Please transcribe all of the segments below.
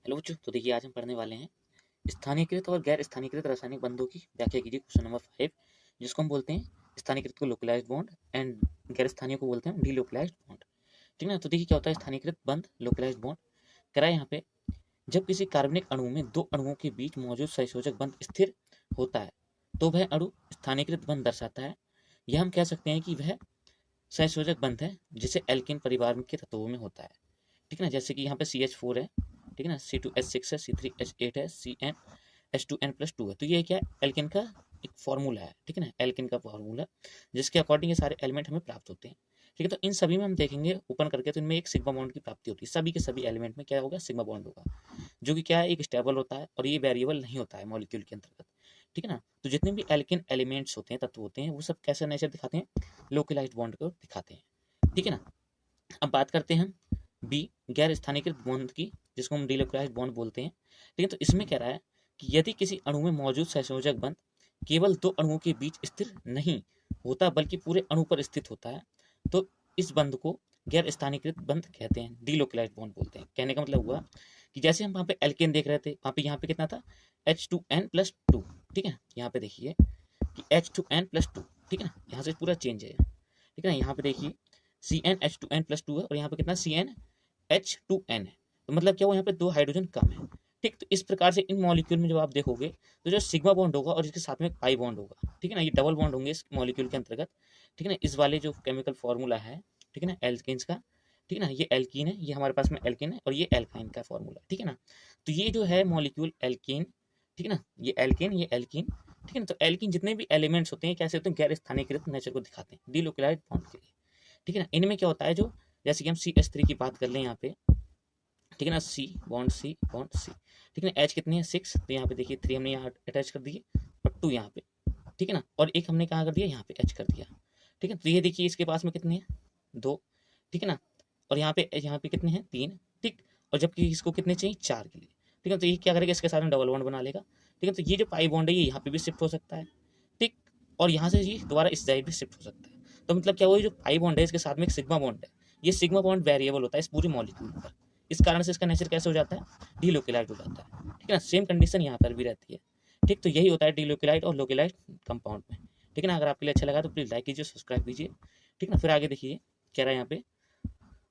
Hello बच्चों, तो देखिए आज हम पढ़ने वाले हैं स्थानीयकृत और गैर स्थानीयकृत रासायनिक बंधों की व्याख्या कीजिए। क्वेश्चन नंबर 5, जिसको हम बोलते हैं स्थानीयकृत को लोकलाइज्ड बॉन्ड एंड गैर स्थानीय को बोलते हैं डीलोकलाइज्ड बॉन्ड। ठीक है ना। तो देखिए क्या होता है स्थानीयकृत बंध लोकलाइज्ड बॉन्ड। कह रहा है यहाँ पे जब किसी कार्बनिक अणु में दो अणुओं के बीच मौजूद संयोजक बंध स्थिर होता है तो वह अणु स्थानीयकृत बंध दर्शाता है। यह हम कह सकते हैं कि वह संयोजक बंध है जिसे एल्केन परिवार के तत्वों में होता है। ठीक है ना। जैसे कि यहाँ पे CH4 है, ठीक है ना, C2H6 है, C3H8 है, CnH2n+2 है। तो ये क्या है, एल्केन का एक फॉर्मूला है। ठीक है ना, एल्केन का फॉर्मूला जिसके अकॉर्डिंग ये सारे एलिमेंट हमें प्राप्त होते हैं। ठीक है, तो इन सभी में हम देखेंगे ओपन करके तो इनमें एक सिग्मा बॉन्ड की प्राप्ति होती है। सभी के सभी एलिमेंट में क्या होगा, सिग्मा बॉन्ड होगा, जो कि क्या है, एक स्टेबल होता है और ये वेरिएबल नहीं होता है मॉलिक्यूल के अंतर्गत। ठीक है ना। तो जितने भी एल्केन एलिमेंट्स होते हैं, तत्व होते हैं, वो सब कैसा नेचर दिखाते हैं, लोकलाइज्ड बॉन्ड को दिखाते हैं। ठीक है ना। अब बात करते हैं हम बी, गैर स्थानीयकृत बॉन्ड की, जिसको हम डीलोकलाइज्ड बॉन्ड बोलते हैं। ठीक है, तो इसमें कह रहा है कि यदि किसी अणु में मौजूद सहसंयोजक बंध केवल दो अणुओं के बीच स्थिर नहीं होता बल्कि पूरे अणु पर स्थित होता है तो इस बंध को गैर स्थानीयकृत बंध कहते हैं, डीलोकलाइज्ड बॉन्ड बोलते हैं। कहने का मतलब हुआ कि जैसे हम वहाँ पे एल्केन देख रहे थे, वहाँ पे यहाँ पे कितना था, H2n+2। ठीक है, यहाँ पे देखिए कि H2n+2। ठीक है ना, यहाँ से पूरा चेंज है। ठीक है ना, यहाँ पे देखिए CnH2n+2 है और यहाँ पे कितना CnH2n है। तो मतलब क्या हुआ, यहाँ पे दो हाइड्रोजन कम है। ठीक, तो इस प्रकार से इन मॉलिक्यूल में जब आप देखोगे तो जो सिग्मा बॉन्ड होगा और इसके साथ में पाई बॉन्ड होगा। ठीक है ना, ये डबल बॉन्ड होंगे इस मॉलिक्यूल के अंतर्गत। ठीक है ना, इस वाले जो केमिकल फॉर्मूला है, ठीक है ना, एल्केन्स का। ठीक है ना, ये एल्कीन है, ये हमारे पास में एल्केन है और ये एल्काइन का फॉर्मूला। ठीक है ना, तो ये जो है मॉलिक्यूल एल्केन, ठीक है ना, ये एल्केन, ये एल्कीन। ठीक है ना, तो एल्कीन जितने भी एलिमेंट्स होते हैं कैसे होते हैं, गैर स्थानीयकृत नेचर को दिखाते हैं डीलोकलाइज्ड बॉन्ड के लिए। ठीक है ना, इनमें क्या होता है, जो जैसे कि हम CH3 की बात कर लें यहाँ पे, ठीक है ना, C बॉन्ड C। ठीक है ना, H कितनी है 6, तो यहाँ पे देखिए 3 हमने यहाँ अटैच कर दिए और 2 यहाँ पे। ठीक है ना, और एक हमने कहाँ कर दिया, यहाँ पे H कर दिया। ठीक है, तो ये देखिए इसके पास में कितने हैं, 2। ठीक है ना, और यहाँ पे कितने हैं, 3। ठीक, और जबकि इसको कितने चाहिए, 4 के लिए। ठीक है, तो ये क्या करेगा, इसके साथ में डबल बॉन्ड बना लेगा। ठीक है, तो ये जो पाई बॉन्ड है ये यहाँ पे भी शिफ्ट हो सकता है। ठीक, और यहाँ से ये दोबारा इस साइड भी शिफ्ट हो सकता है। तो मतलब क्या हुआ, ये जो पाई बॉन्ड है इसके साथ में एक सिग्मा बॉन्ड है, ये सिग्मा बॉन्ड वेरिएबल होता है इस पूरी मॉलिक्यूल पर। इस कारण से इसका नेचर कैसे हो जाता है, डीलोकलाइज्ड हो जाता है। ठीक है ना, सेम कंडीशन यहाँ पर भी रहती है। ठीक, तो यही होता है डीलोकलाइज्ड और लोकलाइज्ड कंपाउंड में। ठीक है ना, अगर आपके लिए अच्छा लगा तो प्लीज़ लाइक कीजिए, सब्सक्राइब कीजिए। ठीक है ना, फिर आगे देखिए कह रहा है यहाँ पे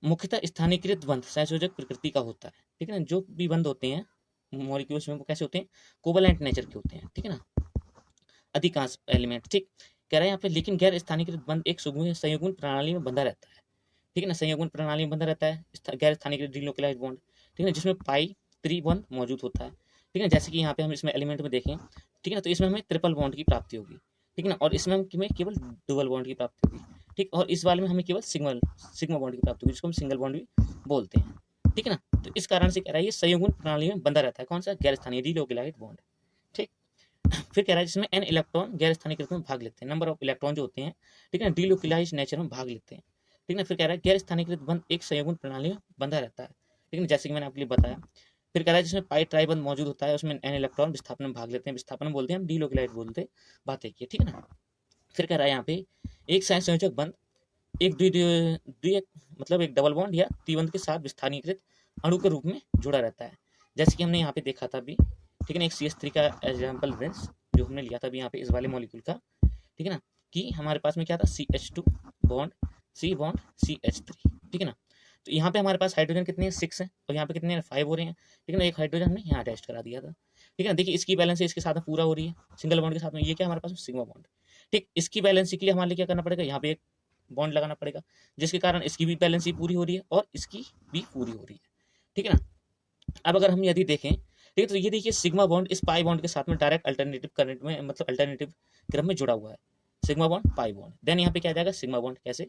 मुख्यतः स्थानीयकृत बंध संयोजक प्रकृति का होता है। ठीक है ना, जो भी बंध होते हैं मॉलिक्यूल्स में वो कैसे होते हैं, कोवलेंट नेचर के होते हैं। ठीक है ना, अधिकांश एलिमेंट। ठीक, कह रहा है यहाँ पे लेकिन गैर स्थानीयकृत बंध एक संयुग्मन प्रणाली में बंधा रहता है। ठीक है ना, संयुग्मन प्रणाली में बंधा रहता है गैर स्थानीयकृत डीलोकलाइज्ड बॉन्ड। ठीक है ना, जिसमें पाई त्रिबंध मौजूद होता है। ठीक है ना, जैसे कि यहाँ पे हम इसमें एलिमेंट में देखें, ठीक है ना, तो इसमें हमें ट्रिपल बॉन्ड की प्राप्ति होगी। ठीक है ना, और इसमें हमें केवल डबल बॉन्ड की प्राप्ति होगी। ठीक, और इस वाले में हमें केवल सिग्मा बॉन्ड की प्राप्ति होगी, जिसको हम सिंगल बॉन्ड भी बोलते हैं। ठीक है ना, तो इस कारण से कह रहा है ये संयुग्मन प्रणाली में बंधा रहता है, कौन सा, गैर स्थानीय डीलोकलाइज्ड बॉन्ड। ठीक, फिर कह रहा है जिसमें n इलेक्ट्रॉन गैर स्थानीयकृत में भाग लेते हैं, नंबर ऑफ इलेक्ट्रॉन जो होते हैं, ठीक है ना, डीलोकलाइज्ड नेचर में भाग लेते हैं। ठीक है ना, फिर कह रहा है गैर स्थानीयकृत बंध एक संयुग्मन प्रणाली में बंधा रहता है। ठीक है ना, जैसे कि मैंने आपके लिए बताया। फिर कह रहा है जिसमें पाई ट्राई बंध मौजूद होता है, उसमें n इलेक्ट्रॉन विस्थापन में भाग लेते हैं, विस्थापन बोलते हैं हम, डीलोकलाइज्ड बोलते बातें की। ठीक है ना, फिर कह रहा है यहाँ पे एक संयोजक बंध एक द्वि मतलब एक डबल बॉन्ड या त्रिबंध के साथ विस्थानीयकृत अणु के रूप में जुड़ा रहता है, जैसे कि हमने यहाँ पे देखा था अभी। ठीक है ना, एक CH3 का एग्जाम्पल जो हमने लिया था अभी यहाँ पे इस वाले मॉलिक्यूल का। ठीक है ना, कि हमारे पास में क्या था, CH2 बॉन्ड CH3। ठीक है ना, तो यहाँ पे हमारे पास हाइड्रोजन कितने हैं, 6 है, और यहाँ पे कितने हैं, 5 हो रहे हैं। ठीक है ना, एक हाइड्रोजन हमने यहाँ अटैच करा दिया था। ठीक है ना, देखिए इसकी बैलेंस इसके साथ में पूरा हो रही है, सिंगल बॉन्ड के साथ में, ये क्या हमारे पास सिग्मा बॉन्ड। ठीक, इसकी बैलेंस के लिए हमारे लिए क्या करना पड़ेगा, यहाँ पे एक बॉन्ड लगाना पड़ेगा, जिसके कारण इसकी भी बैलेंस पूरी हो रही है और इसकी भी पूरी हो रही है। ठीक है ना, अब अगर हम यदि देखें, ठीक है, तो ये देखिए सिग्मा बॉन्ड इस पाई बॉन्ड के साथ में डायरेक्ट अल्टरनेटिव करंट में, मतलब अल्टरनेटिव क्रम में जुड़ा हुआ है, sigma bond pi bond. Then यहाँ पे क्या आ जाएगा, सिग्मा बॉन्ड कैसे,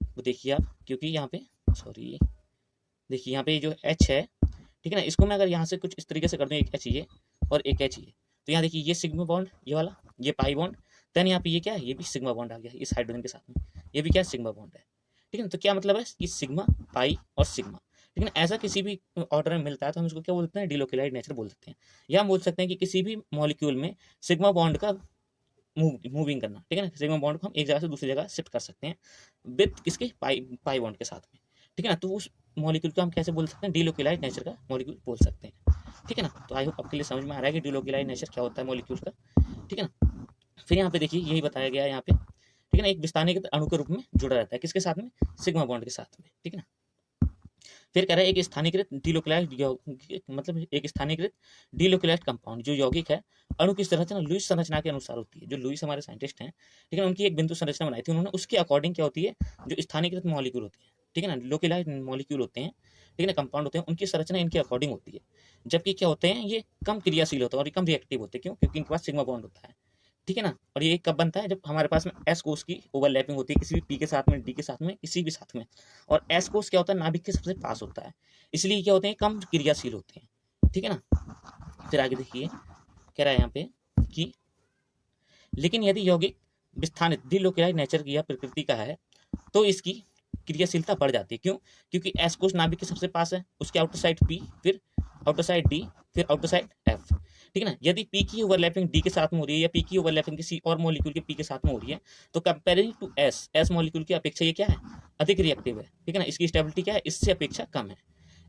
वो देखिए आप, क्योंकि यहाँ पे सॉरी, देखिए यहाँ पे जो H है, ठीक है ना, इसको मैं अगर यहाँ से कुछ इस तरीके से कर दूँ, एक H ये और एक H ये, तो यहाँ देखिए ये सिग्मा बॉन्ड, ये वाला, ये पाई बॉन्ड। देन यहाँ पे ये क्या है, ये भी सिग्मा बॉन्ड आ गया इस हाइड्रोजन के साथ में, ये भी क्या है, सिग्मा बॉन्ड है। ठीक है ना, तो क्या मतलब है कि सिग्मा, पाई और सिग्मा। ठीक है ना, ऐसा किसी भी ऑर्डर में मिलता है तो हम इसको क्या बोलते हैं, डीलोकलाइज्ड नेचर बोल सकते हैं। या हम बोल सकते हैं कि किसी भी मॉलिक्यूल में सिग्मा बॉन्ड का मूविंग करना। ठीक है ना, सिग्मा बॉन्ड को हम एक जगह से दूसरी जगह शिफ्ट कर सकते हैं विद किसके, पाई बॉन्ड के साथ में। ठीक है ना, तो उस मॉलिक्यूल को हम कैसे बोल सकते हैं, डीलोकलाइज्ड नेचर का मॉलिक्यूल बोल सकते हैं। ठीक है ना। तो आई होप आपके लिए समझ में आ रहा है कि डिलोकिलाइज्ड नेचर क्या होता है मॉलिक्यूल का, ठीक है ना। फिर यहाँ पे देखिए यही बताया गया है यहाँ पे, ठीक है ना, एक विस्थानिक अणु के रूप में जुड़ा रहता है, किसके साथ में, सिग्मा बॉन्ड के साथ में, ठीक है ना। फिर कह रहा है एक स्थानीयकृत डिलोकलाइज्ड मतलब एक स्थानीयकृत डिलोकलाइज्ड कंपाउंड जो यौगिक है अणु की संरचना लुईस संरचना के अनुसार होती है। जो लुईस हमारे साइंटिस्ट हैं, ठीक है, उनकी एक बिंदु संरचना बनाई थी उन्होंने, उसके अकॉर्डिंग क्या होती है जो स्थानीयकृत मॉलिक्यूल होती है, ठीक है ना, लोकलाइज्ड मॉलिक्यूल होते हैं, ठीक है ना, कंपाउंड होते हैं, उनकी संरचना इनके अकॉर्डिंग होती है। जबकि क्या होते हैं ये कम क्रियाशील होते हैं और कम रिएक्टिव होते हैं, क्यों, क्योंकि इनके पास सिग्मा बॉन्ड होता है, ठीक है ना। और ये कब बनता है, जब हमारे पास में एस कोष की ओवरलैपिंग होती है किसी भी पी के साथ में, डी के साथ में, किसी भी साथ में। और एस कोष क्या होता है, नाभिक के सबसे पास होता है, इसलिए क्या होते हैं, कम क्रियाशील होते हैं, ठीक है ना। फिर आगे देखिए कह रहा है यहाँ पे कि लेकिन यदि यौगिक विस्थानित डिलोकलाइज्ड नेचर की या प्रकृति का है तो इसकी क्रियाशीलता बढ़ जाती है, क्यों, क्योंकि एस कोष नाभिक के सबसे पास है, उसके आउटर साइड पी, फिर आउटर साइड डी, फिर आउटर साइड एफ, ठीक है ना। यदि पी की ओवरलैपिंग डी के साथ में हो रही है या पी की ओवरलैपिंग किसी और मॉलिक्यूल के पी के साथ में हो रही है, तो कंपेयरिंग टू एस मॉलिक्यूल की अपेक्षा ये क्या है, अधिक रिएक्टिव है, ठीक है ना। इसकी स्टेबिलिटी क्या है, इससे अपेक्षा कम है।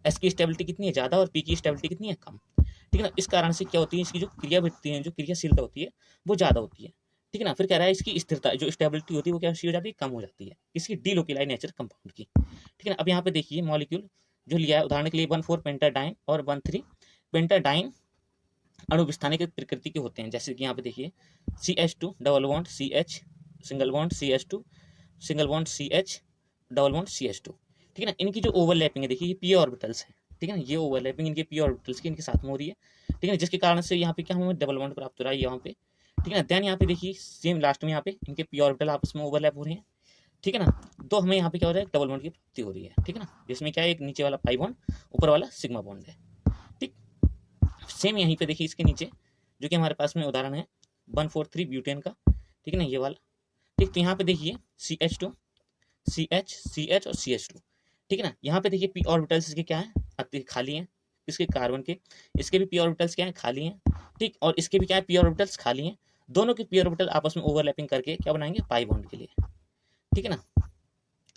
एस की स्टेबिलिटी कितनी है, ज्यादा, और पी की स्टेबिलिटी कितनी है, कम, ठीक है ना। इस कारण से क्या होती है, इसकी जो क्रियावृत्ति है, जो क्रियाशीलता होती है वो ज्यादा होती है, ठीक है ना। फिर कह रहा है इसकी स्थिरता जो स्टेबिलिटी होती है वो क्या हो जाती है, कम हो जाती है, इसकी डिलोकलाइज्ड नेचर कंपाउंड की, ठीक है ना। अब यहाँ पे देखिए मॉलिक्यूल जो लिया है उदाहरण के लिए 1,4 पेंटाडाइन और 1,3 पेंटाडाइन अणु विस्थानिक प्रकृति के होते हैं, जैसे कि यहाँ पे देखिए CH2 double bond CH single bond CH2 single bond CH double bond CH2, ठीक है ना। इनकी जो ओवरलैपिंग है देखिए ये पी ऑर्बिटल्स है, ठीक है ना, ये ओवरलैपिंग इनके पी ऑर्बिटल्स की इनके साथ में हो रही है, ठीक है ना, जिसके कारण से यहाँ पे क्या हमें डबल बॉन्ड प्राप्त हो रहा है यहाँ पे, ठीक है ना। देन यहाँ पे देखिए सेम लास्ट में यहाँ पे इनके पी ऑर्बिटल आपस में ओवरलैप हो रहे हैं, ठीक है ना। तो हमें यहाँ पे क्या हो रहा है, डबल बॉन्ड की प्राप्ति हो रही है, ठीक है ना, जिसमें क्या है एक नीचे वाला पाई बॉन्ड, ऊपर वाला सिग्मा बॉन्ड है, ठीक। सेम यहीं पे देखिए इसके नीचे जो कि हमारे पास में उदाहरण है 1,4,3 ब्यूटेन का, ठीक है ना, ये वाला, ठीक। तो यहाँ पे देखिए CH2 CH और CH2, ठीक है ना। यहाँ पे देखिए पी ऑर्बिटल्स इसके क्या है, खाली हैं, इसके कार्बन के, इसके भी पी ऑर्बिटल्स क्या है, खाली हैं, ठीक। और इसके भी क्या है, पी ऑर्बिटल्स खाली हैं, दोनों के पी ऑर्बिटल आपस में ओवरलैपिंग करके क्या बनाएंगे, पाई बॉन्ड के लिए, ठीक है ना।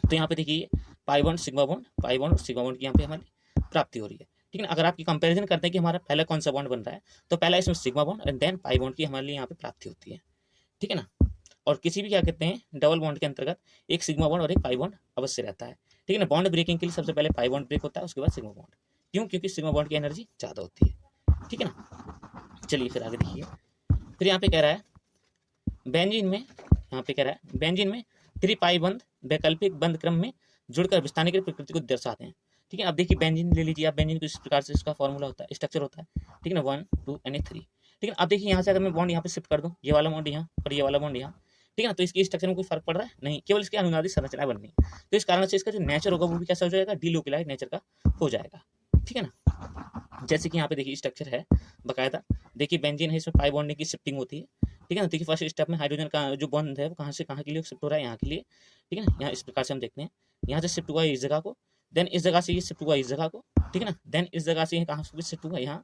तो यहाँ पे देखिए pi bond sigma bond, pi bond और सिग्मा बॉन्ड की यहाँ पे हमारी प्राप्ति हो रही है, ठीक है ना। अगर आपकी कंपैरिजन करते हैं कि हमारा पहला कौन सा बॉन्ड बन रहा है, तो पहला इसमें sigma bond and then pi bond की हमारे लिए यहाँ पे प्राप्ति होती है, ठीक है ना। और किसी भी क्या कहते हैं डबल बॉन्ड के अंतर्गत एक सिग्मा बॉन्ड और एक पाई बॉन्ड अवश्य रहता है, ठीक है ना। बॉन्ड ब्रेकिंग के लिए सबसे पहले पाई बॉन्ड ब्रेक होता है, उसके बाद सिग्मा बॉन्ड, क्यों, क्योंकि सिग्मा बॉन्ड की एनर्जी ज़्यादा होती है, ठीक है ना। चलिए फिर आगे देखिए, फिर यहाँ पे कह रहा है बेंजीन में, यहाँ पे कह रहा है बेंजीन में त्रिपाई बंध वैकल्पिक बंध क्रम में जुड़कर विस्थानिक प्रकृति को दर्शाते हैं, ठीक है। अब देखिए बेंजीन ले लीजिए आप, बेंजीन को इस प्रकार से इसका फॉर्मूला होता है, स्ट्रक्चर होता है, ठीक है ना, 1 2 3, ठीक है। अब देखिए यहाँ से अगर मैं बॉन्ड यहाँ पे शिफ्ट कर दूँ, ये वाला बॉन्ड यहाँ और ये वाला बॉन्ड यहाँ, ठीक है ना, तो इसकी स्ट्रक्चर में कोई फर्क पड़ रहा है नहीं, केवल इसकी अनुनादी संरचना बननी है, तो इस कारण से इसका जो नेचर होगा वो भी कैसा हो जाएगा, डिलोकलाइज्ड नेचर का हो जाएगा, ठीक है ना। जैसे कि यहाँ पे देखिए स्ट्रक्चर है बकायदा, देखिए बेंजीन है, इसमें पाई बॉन्डिंग की शिफ्टिंग होती है, ठीक है ना। देखिए फर्स्ट स्टेप में हाइड्रोजन का जो बॉन्ड है वो कहाँ से कहाँ के लिए शिफ्ट हो रहा है, यहाँ के लिए, ठीक है ना। यहाँ इस प्रकार से हम देखते हैं, यहाँ से शिफ्ट हुआ इस जगह को, देन इस जगह से ये शिफ्ट हुआ इस जगह को, ठीक है ना, देन इस जगह से कहाँ से शिफ्ट हुआ यहाँ,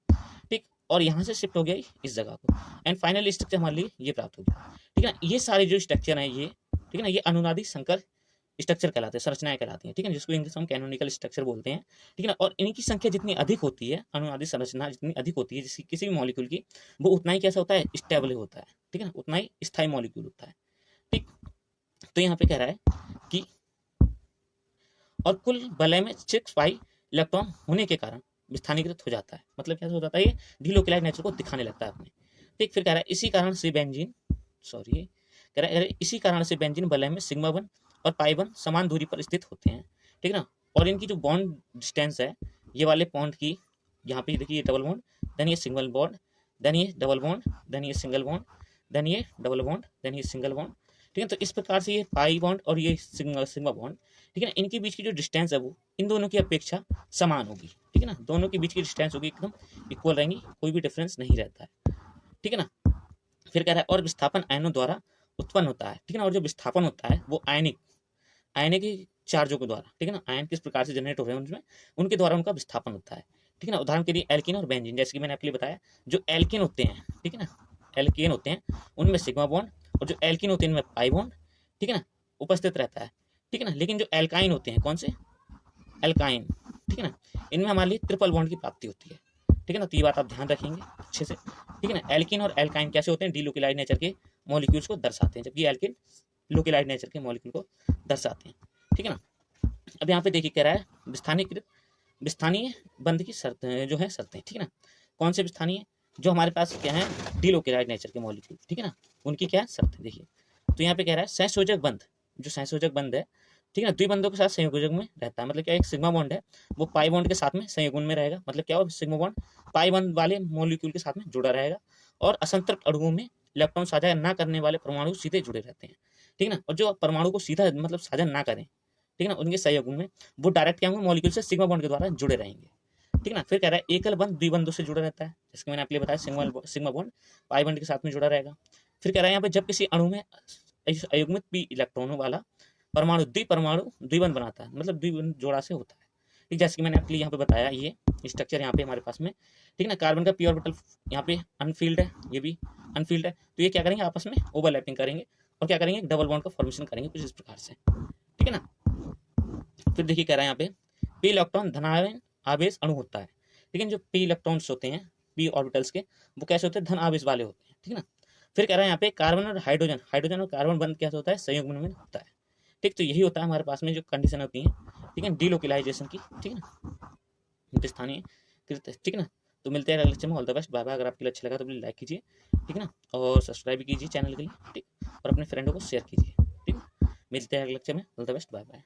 ठीक, और यहाँ से शिफ्ट हो गया इस जगह को, एंड फाइनल स्ट्रक्चर हमारे लिए ये प्राप्त हो गया, ठीक है ना। ये सारे जो स्ट्रक्चर हैं ये, ठीक है ना, ये अनुनादी संकर स्ट्रक्चर कहलाते हैं, संरचनाएं कहलाती हैं, ठीक है, जिसको इंग्लिश में कैनोनिकल स्ट्रक्चर बोलते हैं, ठीक है ना। और इनकी संख्या जितनी अधिक होती है, अनुनादी संरचना जितनी अधिक होती है जिसकी किसी भी मॉलिक्यूल की, वो उतना ही कैसा होता है, स्टेबल होता है, ठीक है ना, उतना ही स्थायी मॉलिक्यूल होता है, ठीक। तो यहाँ पे कह रहा है कि और कुल वलय में 6 पाई इलेक्ट्रॉन होने के कारण विस्थानीकृत हो जाता है, मतलब कैसे हो जाता है, ये डिलोकलाइज्ड नेचर को दिखाने लगता है अपने, ठीक। फिर कह रहा है इसी कारण से बेंजीन, सॉरी कह रहा है इसी कारण से बेंजीन वलय में सिग्मा वन और पाई वन समान दूरी पर स्थित होते हैं, ठीक है ना। और इनकी जो बॉन्ड डिस्टेंस है, ये वाले बॉन्ड की, यहाँ पे देखिए डबल बॉन्ड, देन ये सिंगल बॉन्ड, देन ये डबल बॉन्ड, देन ये सिंगल बॉन्ड, देन ये डबल बॉन्ड, देन ये सिंगल बॉन्ड, ठीक है। तो इस प्रकार से ये पाई बॉन्ड और ये सिग्मा बॉन्ड, ठीक है ना, इनके बीच की जो डिस्टेंस है वो इन दोनों की अपेक्षा समान होगी, ठीक है ना, दोनों के बीच की डिस्टेंस होगी एकदम इक्वल रहेंगी, कोई भी डिफरेंस नहीं रहता है, ठीक है ना। फिर कह रहा है और विस्थापन आयनों द्वारा उत्पन्न होता है, ठीक है ना। और जो विस्थापन होता है वो आयनिक चार्जों के द्वारा, ठीक है ना, आयन किस प्रकार से जनरेट हो रहे हैं उनमें, उनके द्वारा उनका विस्थापन होता है, ठीक है ना। उदाहरण के लिए एल्किन और बेंजीन, जैसे कि मैंने आपके लिए बताया, जो एल्किन होते हैं, ठीक है ना, एल्केन होते हैं उनमें सिग्मा बॉन्ड, और जो एल्किन होते हैं इनमें पाई बॉन्ड, ठीक है ना, उपस्थित रहता है, ठीक है ना। लेकिन जो एल्काइन होते हैं, कौन से एल्काइन, ठीक है ना, इनमें हमारे लिए ट्रिपल बॉन्ड की प्राप्ति होती है, ठीक है ना। तो ये बात आप ध्यान रखेंगे अच्छे से, ठीक है ना। एल्किन और एल्काइन कैसे होते हैं, डीलोकेलाइज्ड नेचर के मॉलिक्यूल्स को दर्शाते हैं, जबकि एल्किन लोकेलाइज्ड नेचर के मॉलिक्यूल को दर्शाते हैं, ठीक है ना। अब यहाँ पे देखिए कह रहा है विस्थानीय बंध की शर्त जो है शर्तें, ठीक है ना। कौन से विस्थानीय, जो हमारे पास क्या है डीलोकेलाइज्ड नेचर के मॉलिक्यूल, ठीक है ना, उनकी क्या शर्त है देखिए। तो यहाँ पे कह रहा है सहसंयोजक बंध, जो सहसंयोजक बंध है, ठीक है ना, द्विबंधों के साथ संयोजक में रहता है। मतलब क्या, एक सिग्मा बॉन्ड है वो पाई बॉन्ड के साथ में संयोजन में रहेगा। मतलब क्या हो, सिग्मा बॉन्ड पाई बॉन्ड वाले मॉलिक्यूल के साथ में जुड़ा रहेगा, और असंतृप्त अणुओं में इलेक्ट्रॉन साझा न करने वाले परमाणु सीधे जुड़े रहते हैं, ठीक है ना। और जो परमाणु को सीधा मतलब साझा ना करें, ठीक है ना, उनके सहयोगों में वो डायरेक्ट क्या होंगे, मॉलिक्यूल से सिग्मा बॉन्ड के द्वारा जुड़े रहेंगे, ठीक है ना। फिर कह रहा है एकल बंध द्विबंधों से जुड़ा रहता है, जैसे मैंने आपके लिए बताया सिग्मा बॉन्ड पाई बॉन्ड के साथ में जुड़ा रहेगा। फिर कह रहा है यहाँ पे जब किसी अणु में अयुग्मित पी इलेक्ट्रॉनों वाला परमाणु द्विबंध बनाता है, मतलब द्विबंध जोड़ा से होता है, ठीक। जैसे कि मैंने आपके लिए यहाँ पे बताया ये स्ट्रक्चर यहाँ पे हमारे पास में, ठीक है ना। कार्बन का पी ऑर्बिटल यहाँ पे अनफील्ड है, ये भी अनफील्ड है, तो ये क्या करेंगे आपस में ओवरलैपिंग करेंगे और क्या करेंगे, डबल बॉन्ड का फॉर्मेशन करेंगे कुछ इस प्रकार से, ठीक है ना। फिर देखिए कह रहा है यहाँ पे पी इलेक्ट्रॉन धनायन आवेश अणु होता है, लेकिन जो पी इलेक्ट्रॉन्स होते हैं पी ऑर्बिटल्स के, वो कैसे होते हैं, धन आवेश वाले होते हैं, ठीक है ना। फिर कह रहा है यहाँ पे कार्बन और हाइड्रोजन और कार्बन बंध कैसे होता है, संयुग्मन में होता है, ठीक। तो यही होता है हमारे पास में जो कंडीशन होती है, ठीक है, डीलोकेलाइजेशन की, ठीक है ना, स्थानीय, ठीक है ना। तो मिलते हैं अगले लेक्चर में, all the best, bye bye. अगर आपके लिए अच्छा लगा तो प्लीज लाइक कीजिए, ठीक है ना, और सब्सक्राइब कीजिए चैनल के लिए, ठीक, और अपने फ्रेंडों को शेयर कीजिए, ठीक। मिलते हैं अगले लेक्चर में, all the best, bye bye.